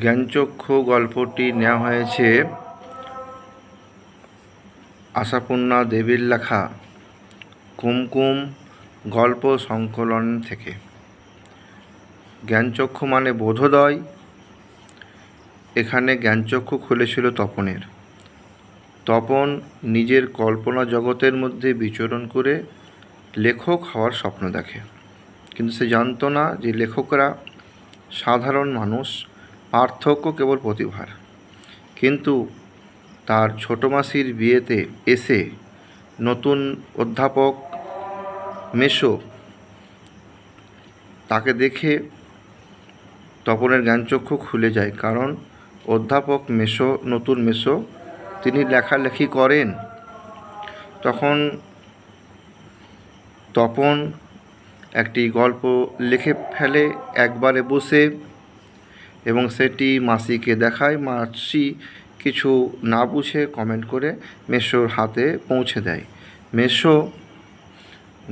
জ্ঞানচক্ষু গল্পটি নেওয়া হয়েছে আশাপূর্ণা দেবীর লেখা কুমকুম গল্প সংকলন থেকে। জ্ঞানচক্ষু মানে বোধোদয়। এখানে জ্ঞানচক্ষু খুলেছিল তপনের। তপন নিজের কল্পনা জগতের মধ্যে বিচরণ করে লেখক হওয়ার স্বপ্ন দেখে, কিন্তু সে জানতো না যে লেখকরা সাধারণ মানুষ, পার্থক্য কেবল প্রতিভার। কিন্তু তার ছোট মাসির বিয়েতে এসে নতুন অধ্যাপক মেসো তাকে দেখে তপনের জ্ঞানচক্ষু খুলে যায়, কারণ অধ্যাপক মেসো, নতুন মেসো, তিনি লেখালেখি করেন। তখন তপন একটি গল্প লিখে ফেলে একবারে বসে এবং সেটি মাসিকে দেখায়। মাসি কিছু না বুঝে কমেন্ট করে মেসোর হাতে পৌঁছে দেয়। মেসো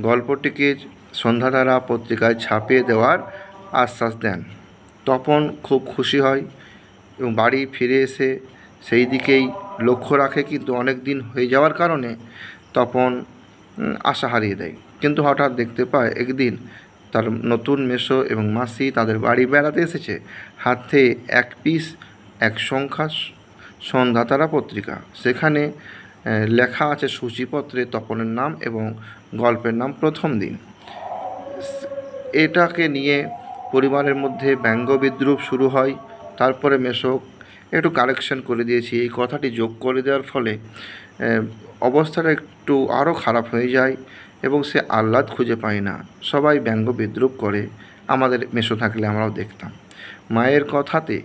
গল্পটিকে সন্ধ্যাতারা পত্রিকায় ছাপিয়ে দেওয়ার আশ্বাস দেন। তপন খুব খুশি হয় এবং বাড়ি ফিরে এসে সেই দিকেই লক্ষ্য রাখে, কিন্তু অনেক দিন হয়ে যাওয়ার কারণে তপন আশা হারিয়ে দেয়। কিন্তু হঠাৎ দেখতে পায় একদিন তার নতুন মেসো এবং মাসি তাদের বাড়ি বেড়াতে এসেছে, হাতে এক পিস এক সংখ্যা সন্ধ্যাতারা পত্রিকা। সেখানে লেখা আছে সূচিপত্রে তপনের নাম এবং গল্পের নাম প্রথম দিন। এটাকে নিয়ে পরিবারের মধ্যে ব্যঙ্গ বিদ্রুপ শুরু হয়। তারপরে মেসো একটু কারেকশন করে দিয়েছি, এই কথাটি যোগ করে দেওয়ার ফলে অবস্থাটা একটু আরও খারাপ হয়ে যায় এবং সে আহ্লাদ খুঁজে পায় না। সবাই ব্যঙ্গ বিদ্রুপ করে, আমাদের মেসো থাকলে আমরাও দেখতাম। মায়ের কথাতে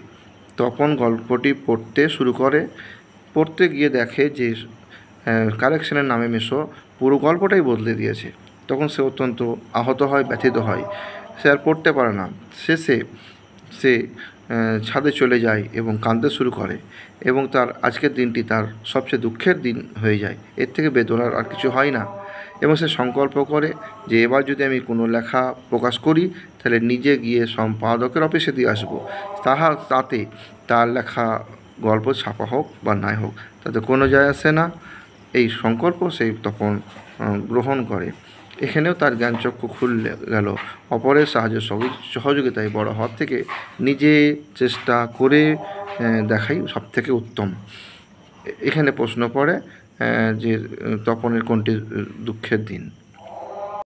তপন গল্পটি পড়তে শুরু করে। পড়তে গিয়ে দেখে যে কারেকশনের নামে মেসো পুরো গল্পটাই বদলে দিয়েছে। তখন সে অত্যন্ত আহত হয়, ব্যথিত হয়। সে আর পড়তে পারে না। শেষে সে ছাদে চলে যায় এবং কাঁদতে শুরু করে এবং তার আজকের দিনটি তার সবচেয়ে দুঃখের দিন হয়ে যায়। এর থেকে বেদনার আর কিছু হয় না। এবং সে সংকল্প করে যে এবার যদি আমি কোনো লেখা প্রকাশ করি তাহলে নিজে গিয়ে সম্পাদকের অফিসে দিয়ে আসবো। তাতে তার লেখা গল্প ছাপা হোক বা নাই হোক, তাতে কোনো যায় আসে না। এই সংকল্প সে তখন গ্রহণ করে। এখানেও তার জ্ঞানচক্ষু খুলে গেল। অপরের সাহায্য সহযোগিতায় বড় হওয়ার থেকে নিজে চেষ্টা করে দেখাই সবথেকে উত্তম। এখানে প্রশ্ন পড়ে যে তপনের কোনটি দুঃখের দিন।